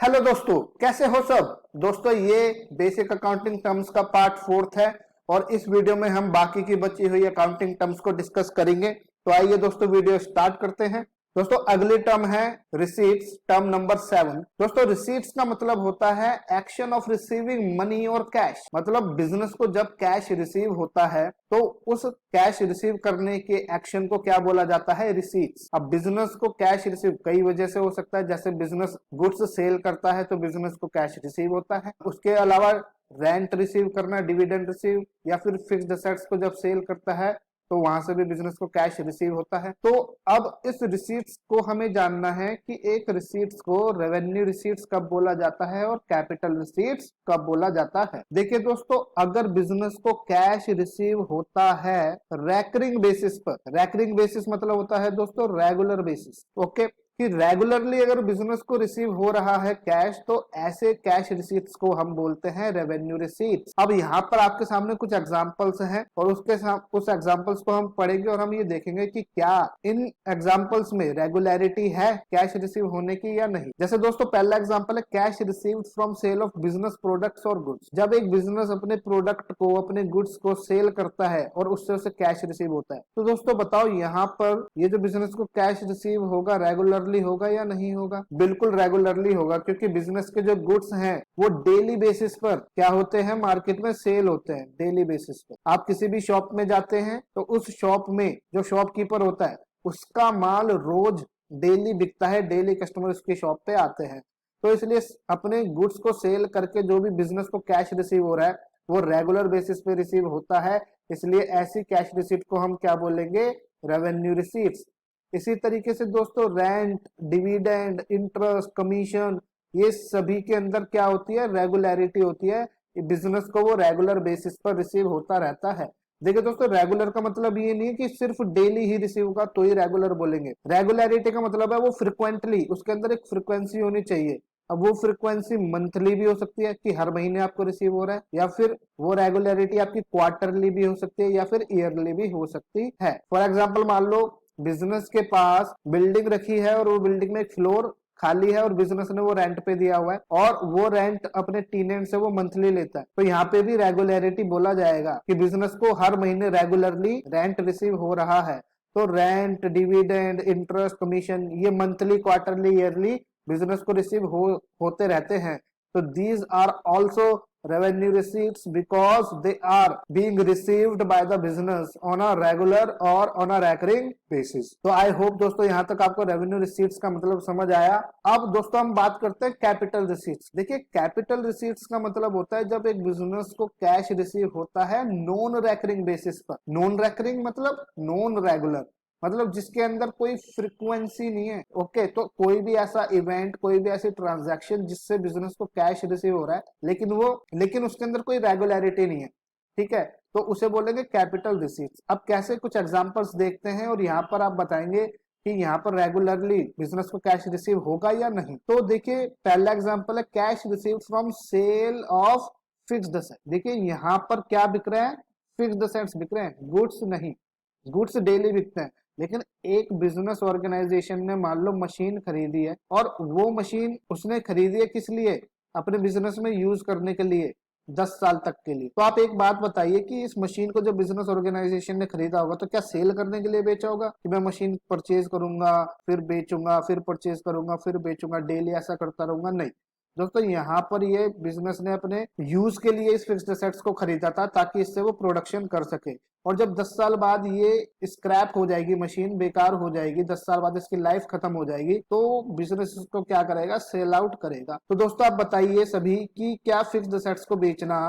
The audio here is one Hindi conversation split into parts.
हेलो दोस्तों, कैसे हो सब दोस्तों। ये बेसिक अकाउंटिंग टर्म्स का पार्ट 4 है और इस वीडियो में हम बाकी की बची हुई अकाउंटिंग टर्म्स को डिस्कस करेंगे। तो आइए दोस्तों वीडियो स्टार्ट करते हैं। दोस्तों अगली टर्म है रिसीट्स, टर्म नंबर 7। दोस्तों रिसीट्स का मतलब होता है एक्शन ऑफ रिसीविंग मनी और कैश। मतलब बिजनेस को जब कैश रिसीव होता है तो उस कैश रिसीव करने के एक्शन को क्या बोला जाता है, रिसीट्स। अब बिजनेस को कैश रिसीव कई वजह से हो सकता है, जैसे बिजनेस गुड्स सेल करता है तो बिजनेस को कैश रिसीव होता है। उसके अलावा रेंट रिसीव करना, डिविडेंड रिसीव, या फिर फिक्स्ड एसेट्स को जब सेल करता है तो वहां से भी बिजनेस को कैश रिसीव होता है। तो अब इस रिसीट्स को हमें जानना है कि एक रिसीट्स को रेवेन्यू रिसीट्स कब बोला जाता है और कैपिटल रिसीट्स कब बोला जाता है। देखिए दोस्तों, अगर बिजनेस को कैश रिसीव होता है रैकरिंग बेसिस पर, रैकरिंग बेसिस मतलब होता है दोस्तों रेगुलर बेसिस, ओके, कि रेगुलरली अगर बिजनेस को रिसीव हो रहा है कैश तो ऐसे कैश रिसीट्स को हम बोलते हैं रेवेन्यू रिसीट्स। अब यहाँ पर आपके सामने कुछ एग्जांपल्स हैं और उस एग्जांपल्स को हम पढ़ेंगे और हम ये देखेंगे कि क्या इन एग्जांपल्स में रेगुलरिटी है कैश रिसीव होने की या नहीं। जैसे दोस्तों पहला एग्जांपल है cash received from sale of business products और गुड्स। जब एक बिजनेस अपने प्रोडक्ट को, अपने गुड्स को सेल करता है और उससे उसे कैश रिसीव होता है, तो दोस्तों बताओ यहाँ पर ये जो बिजनेस को कैश रिसीव होगा रेगुलर होगा या नहीं होगा। बिल्कुल रेगुलरली होगा, क्योंकि बिजनेस के जो गुड्स हैं वो डेली बेसिस पर क्या होते हैं, मार्केट में सेल होते हैं डेली बेसिस पर। आप किसी भी शॉप में जाते हैं तो उस शॉप में जो शॉपकीपर होता है उसका माल रोज डेली बिकता है, डेली कस्टमर उसकी शॉप पे आते हैं। तो इसलिए अपने गुड्स को सेल करके जो भी बिजनेस को कैश रिसीव हो रहा है वो रेगुलर बेसिस पे रिसीव होता है। इसलिए ऐसी कैश रिसीट को हम क्या बोलेंगे, रेवेन्यू रिसीट्स। इसी तरीके से दोस्तों रेंट, डिविडेंड, इंटरेस्ट, कमीशन, ये सभी के अंदर क्या होती है, रेगुलरिटी होती है। बिजनेस को वो रेगुलर बेसिस पर रिसीव होता रहता है। देखिए दोस्तों, रेगुलर का मतलब ये नहीं है कि सिर्फ डेली ही रिसीव होगा तो ही रेगुलर बोलेंगे। रेगुलरिटी का मतलब है वो फ्रिक्वेंटली, उसके अंदर एक फ्रिक्वेंसी होनी चाहिए। अब वो फ्रिक्वेंसी मंथली भी हो सकती है कि हर महीने आपको रिसीव हो रहा है, या फिर वो रेगुलरिटी आपकी क्वार्टरली भी हो सकती है, या फिर ईयरली भी हो सकती है। फॉर एग्जाम्पल मान लो बिजनेस के पास बिल्डिंग रखी है और वो बिल्डिंग में एक फ्लोर खाली है और बिजनेस ने वो रेंट पे दिया हुआ है और वो रेंट अपने टेनेंट से वो मंथली लेता है, तो यहाँ पे भी रेगुलरिटी बोला जाएगा कि बिजनेस को हर महीने रेगुलरली रेंट रिसीव हो रहा है। तो रेंट, डिविडेंड, इंटरेस्ट, कमीशन ये मंथली, क्वार्टरली, ईयरली बिजनेस को रिसीव होते रहते हैं। तो these are also revenue receipts because they are being received by the business on a regular or on a recurring basis। तो आई होप दोस्तों यहाँ तक आपको रेवेन्यू रिसीट्स का मतलब समझ आया। अब दोस्तों हम बात करते हैं कैपिटल रिसीट्स। देखिए कैपिटल रिसीट्स का मतलब होता है जब एक बिजनेस को कैश रिसीव होता है नॉन रेकरिंग बेसिस पर। नॉन रेकरिंग मतलब नॉन रेगुलर, मतलब जिसके अंदर कोई फ्रीक्वेंसी नहीं है। ओके, तो कोई भी ऐसा इवेंट, कोई भी ऐसी ट्रांजैक्शन जिससे बिजनेस को कैश रिसीव हो रहा है लेकिन उसके अंदर कोई रेगुलरिटी नहीं है, ठीक है, तो उसे बोलेंगे कैपिटल रिसीट्स। अब कैसे, कुछ एग्जांपल्स देखते हैं और यहाँ पर आप बताएंगे कि यहाँ पर रेगुलरली बिजनेस को कैश रिसीव होगा या नहीं। तो देखिए पहला एग्जांपल है cash receive from sale of fixed asset. देखिए यहाँ पर क्या बिक रहा है, फिक्स्ड एसेट्स बिक रहे हैं, गुड्स नहीं। गुड्स डेली बिकते हैं, लेकिन एक बिजनेस ऑर्गेनाइजेशन ने मान लो मशीन खरीदी है और वो मशीन उसने खरीदी है किस लिए, अपने बिजनेस में यूज करने के लिए 10 साल तक के लिए। तो आप एक बात बताइए कि इस मशीन को जो बिजनेस ऑर्गेनाइजेशन ने खरीदा होगा तो क्या सेल करने के लिए बेचा होगा कि मैं मशीन परचेज करूंगा फिर बेचूंगा, फिर परचेज करूंगा फिर बेचूंगा, डेली ऐसा करता रहूंगा? नहीं दोस्तों, यहाँ पर ये बिजनेस ने अपने यूज के लिए इस फिक्स्ड एसेट्स को खरीदा था ताकि इससे वो प्रोडक्शन कर सके। और जब 10 साल बाद ये स्क्रैप हो जाएगी, मशीन बेकार हो जाएगी, 10 साल बाद इसकी लाइफ खत्म हो जाएगी, तो बिजनेस इसको क्या करेगा, सेल आउट करेगा। तो दोस्तों आप बताइए सभी कि क्या फिक्स्ड एसेट्स को बेचना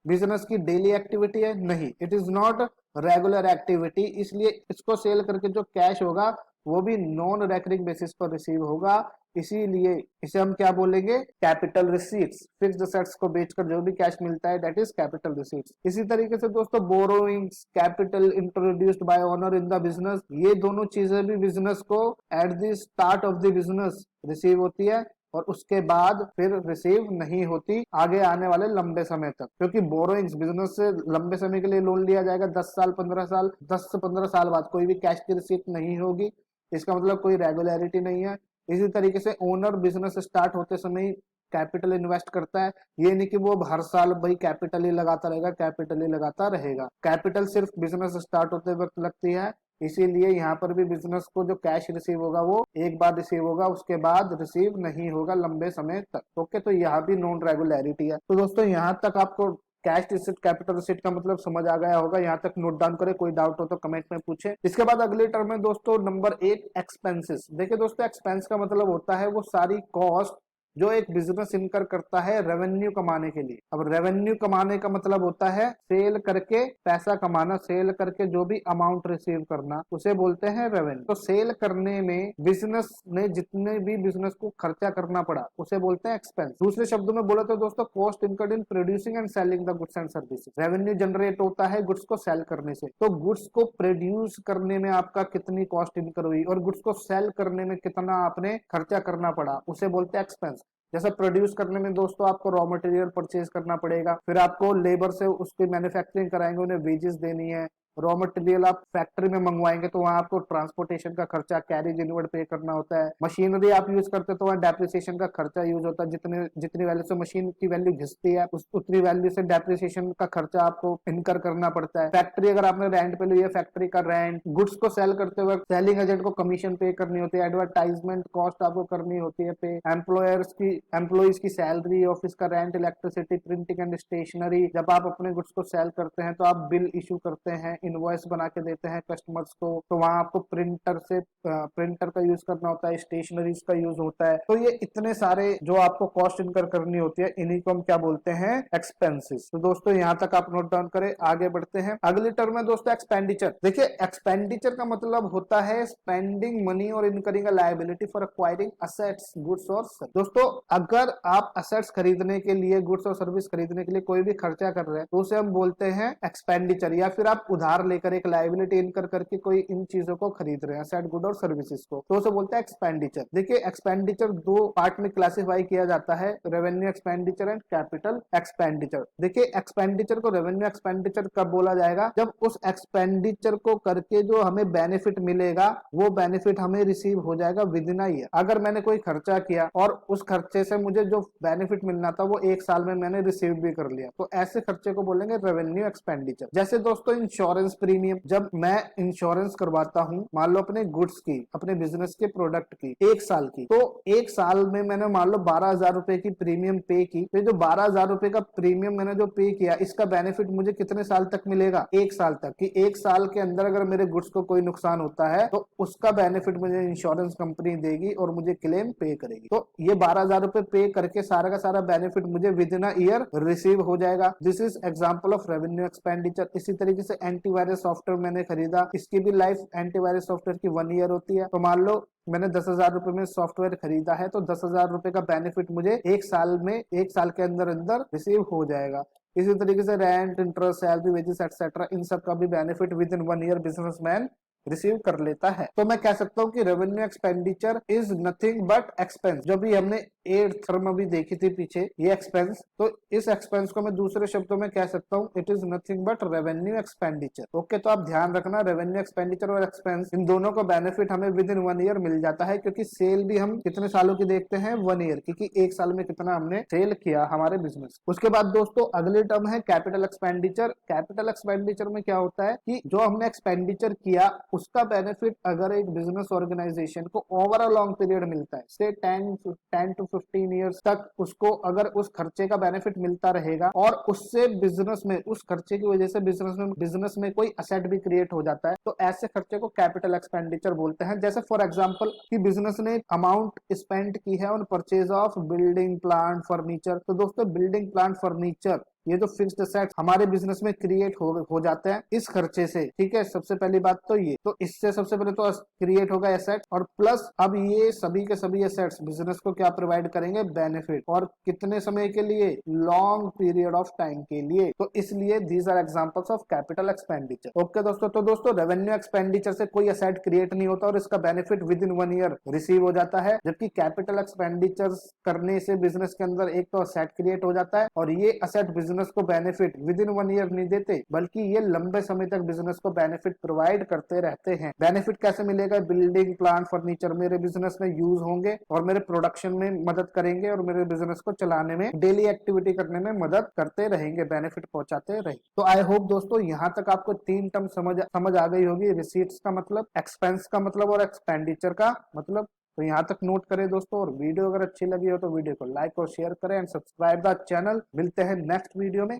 बिजनेस की डेली एक्टिविटी है? नहीं, it is not regular activity. इसलिए इसको सेल करके जो कैश होगा वो भी नॉन रेकरिंग बेसिस पर रिसीव होगा। इसीलिए इसे हम क्या बोलेंगे, कैपिटल रिसीट्स। फिक्स्ड एसेट्स को बेचकर जो भी कैश मिलता है दैट इज कैपिटल रिसीट्स। इसी तरीके से दोस्तों borrowings, capital introduced by owner in the business, ये दोनों चीजें भी बिजनेस को at the start of the business receive होती है और उसके बाद फिर रिसीव नहीं होती आगे आने वाले लंबे समय तक, क्योंकि बोरोइंग्स बिजनेस से लंबे समय के लिए लोन लिया जाएगा, 10 साल 15 साल, 10 से 15 साल बाद कोई भी कैश की रिसीट नहीं होगी, इसका मतलब कोई रेगुलरिटी नहीं है। इसी तरीके से ओनर बिजनेस स्टार्ट होते समय कैपिटल इन्वेस्ट करता है। ये नहीं कि वो हर साल भाई कैपिटल ही लगाता रहेगा, कैपिटल ही लगाता रहेगा। कैपिटल सिर्फ बिजनेस स्टार्ट होते वक्त लगती है, इसीलिए यहाँ पर भी बिजनेस को जो कैश रिसीव होगा वो एक बार रिसीव होगा, उसके बाद रिसीव नहीं होगा लंबे समय तक। ओके, तो यहाँ भी नॉन रेगुलरिटी है। तो दोस्तों यहाँ तक आपको कैश रिसीट कैपिटल रिसीट का मतलब समझ आ गया होगा। यहाँ तक नोट डाउन करें, कोई डाउट हो तो कमेंट में पूछे। इसके बाद अगली टर्म है दोस्तों नंबर 8 एक्सपेंसेस। देखिए दोस्तों, एक्सपेंस का मतलब होता है वो सारी कॉस्ट जो एक बिजनेस इनकर करता है रेवेन्यू कमाने के लिए। अब रेवेन्यू कमाने का मतलब होता है सेल करके पैसा कमाना, सेल करके जो भी अमाउंट रिसीव करना, उसे बोलते हैं रेवेन्यू। तो सेल करने में बिजनेस ने जितने भी बिजनेस को खर्चा करना पड़ा उसे बोलते हैं एक्सपेंस। दूसरे शब्दों में बोले तो दोस्तों cost incurred in producing and selling the goods and services. Revenue generate होता है गुड्स को सेल करने से, तो गुड्स को प्रोड्यूस करने में आपका कितनी कॉस्ट इनकर हुई और गुड्स को सेल करने में कितना आपने खर्चा करना पड़ा, उसे बोलते हैं एक्सपेंस। जैसे प्रोड्यूस करने में दोस्तों आपको रॉ मटेरियल परचेज करना पड़ेगा, फिर आपको लेबर से उसकी मैन्युफैक्चरिंग कराएंगे, उन्हें वेजेस देनी है। रॉ मटेरियल आप फैक्ट्री में मंगवाएंगे तो वहां आपको ट्रांसपोर्टेशन का खर्चा, कैरेज इनवर्ड पे करना होता है। मशीनरी आप यूज करते हैं तो वहाँ डेप्रिसिएशन का खर्चा यूज होता है। जितनी वैल्यू से मशीन की वैल्यू घिसती है उतनी वैल्यू से डेप्रिसिएशन का खर्चा आपको इनकर करना पड़ता है। फैक्ट्री अगर आपने रेंट पे ली है, फैक्ट्री का रेंट, गुड्स को सेल करते वक्त सेलिंग एजेंट को कमीशन पे करनी होती है, एडवर्टाइजमेंट कॉस्ट आपको करनी होती है पे, एम्प्लॉयज की सैलरी, ऑफिस का rent, electricity, printing and stationery. जब आप अपने गुड्स को सेल करते हैं तो आप बिल इशू करते हैं, इनवॉइस बना के देते हैं कस्टमर्स को, तो वहां आपको प्रिंटर का यूज करना होता है, स्टेशनरीज का यूज होता है। तो ये इतने सारे जो आपको कॉस्ट इनकर करनी होती है, इन्हीं को हम क्या बोलते हैं, एक्सपेंसेस। तो दोस्तों यहाँ तक आप नोट डाउन करें, आगे बढ़ते हैं। अगली टर्म है दोस्तों एक्सपेंडिचर। देखिए एक्सपेंडिचर का मतलब होता है स्पेंडिंग मनी और incurring liability for acquiring assets, goods और सर्विस। दोस्तों अगर आप असेट्स खरीदने के लिए, गुड्स और सर्विस खरीदने के लिए कोई भी खर्चा कर रहे हैं तो उसे हम बोलते हैं एक्सपेंडिचर। या फिर आप उधार लेकर एक लायबिलिटी इनकर करके कोई इन चीजों को खरीद रहे हैं, असेट, गुड और सर्विसेज को, तो उसे बोलते हैं एक्सपेंडिचर। देखिए एक्सपेंडिचर दो पार्ट में क्लासिफाई किया जाता है, revenue expenditure and capital expenditure. देखिए एक्सपेंडिचर को रेवेन्यू एक्सपेंडिचर कब बोला जाएगा, जब उस एक्सपेंडिचर को करके जो हमें बेनिफिट मिलेगा वो बेनिफिट हमें रिसीव हो जाएगा विद इन अ ईयर। अगर मैंने कोई खर्चा किया और उस खर्चे से मुझे जो बेनिफिट मिलना था वो एक साल में मैंने रिसीव भी कर लिया, तो ऐसे खर्चे को बोलेंगे रेवेन्यू एक्सपेंडिचर। जैसे दोस्तों इंश्योरेंस प्रीमियम, जब मैं इंश्योरेंस करवाता हूं मान लो अपने गुड्स की, अपने बिजनेस के प्रोडक्ट की, एक साल की, तो एक साल में मैंने मान लो 12,000 रुपए की प्रीमियम पे की, तो जो 12,000 रुपए का प्रीमियम मैंने जो पे किया, इसका बेनिफिट मुझे कितने साल तक मिलेगा, एक साल तक। कि एक साल के अंदर अगर मेरे गुड्स को कोई नुकसान होता है तो उसका बेनिफिट मुझे इंश्योरेंस कंपनी देगी और मुझे क्लेम पे करेगी। तो ये 12,000 रुपए पे करके सारा का सारा बेनिफिट मुझे with in a year receive हो जाएगा। This is example of revenue expenditure. इसी तरीके से एंटीवायरस सॉफ्टवेयर मैंने खरीदा, इसकी भी लाइफ एंटीवायरस सॉफ्टवेयर की 1 ईयर होती है। तो मान लो मैंने 10,000 रुपए में सॉफ्टवेयर खरीदा है तो 10,000 रुपए का बेनिफिट मुझे एक साल के अंदर अंदर रिसीव हो जाएगा। इसी तरीके से rent, interest, salary, wages etcetera, इन सब का भी benefit within 1 year businessman receive कर लेता है। तो मैं कह सकता हूं कि revenue expenditure is nothing but expenses. जो भी हमने 8th टर्म अभी देखी थी पीछे, ये एक्सपेंस, तो इस एक्सपेंस को मैं दूसरे शब्दों में कह सकता हूं it is nothing but revenue expenditure. Okay, तो आप ध्यान रखना, रेवेन्यू एक्सपेंडिचर और एक्सपेंस इन दोनों का बेनिफिट हमें विद इन 1 ईयर मिल जाता है, क्योंकि सेल भी हम कितने सालों की देखते हैं, 1 ईयर, क्योंकि एक साल में कितना हमने सेल किया हमारे बिजनेस। उसके बाद दोस्तों अगली टर्म है कैपिटल एक्सपेंडिचर। कैपिटल एक्सपेंडिचर में क्या होता है कि जो हमने एक्सपेंडिचर किया उसका बेनिफिट अगर एक बिजनेस ऑर्गेनाइजेशन को ओवर अ लॉन्ग पीरियड मिलता है, से 10 to 15 ईयर्स तक, उसको अगर उस खर्चे का बेनिफिट मिलता रहेगा और उससे बिजनेस में, उस खर्चे की वजह से बिजनेस में कोई असेट भी क्रिएट हो जाता है, तो ऐसे खर्चे को कैपिटल एक्सपेंडिचर बोलते हैं। जैसे फॉर एग्जांपल कि बिजनेस ने अमाउंट स्पेंड की है on purchase of building, plant, furniture. तो दोस्तों बिल्डिंग, प्लांट, फर्नीचर ये जो फिक्स्ड असेट्स हमारे बिजनेस में क्रिएट हो जाते हैं इस खर्चे से, ठीक है। सबसे पहली बात तो ये, तो इससे सबसे पहले तो क्रिएट होगा एसेट, और प्लस अब ये सभी के सभी एसेट्स बिजनेस को क्या प्रोवाइड करेंगे, बेनिफिट, और कितने समय के लिए, लॉन्ग पीरियड ऑफ टाइम के लिए। तो इसलिए these are examples of capital expenditure. Okay दोस्तों, तो दोस्तों रेवेन्यू एक्सपेंडिचर से कोई एसेट क्रिएट नहीं होता और इसका benefit within 1 year receive हो जाता है, जबकि कैपिटल एक्सपेंडिचर करने से बिजनेस के अंदर एक तो असेट क्रिएट हो जाता है और ये असेट बिजनेस को बेनिफिट विद इन 1 ईयर नहीं देते, बल्कि ये लंबे समय तक बिजनेस को बेनिफिट प्रोवाइड करते रहते हैं। बेनिफिट कैसे मिलेगा? बिल्डिंग, प्लांट, फर्नीचर मेरे बिजनेस में यूज होंगे और मेरे प्रोडक्शन में मदद करेंगे और मेरे बिजनेस को चलाने में, डेली एक्टिविटी करने में मदद करते रहेंगे, बेनिफिट पहुंचाते रहेंगे। तो आई होप दोस्तों यहाँ तक आपको 3 टर्म समझ आ गई होगी। रिसीट्स का मतलब, एक्सपेंस का मतलब और एक्सपेंडिचर का मतलब। तो यहाँ तक नोट करें दोस्तों, और वीडियो अगर अच्छी लगी हो तो वीडियो को लाइक और शेयर करें एंड सब्सक्राइब द चैनल। मिलते हैं नेक्स्ट वीडियो में।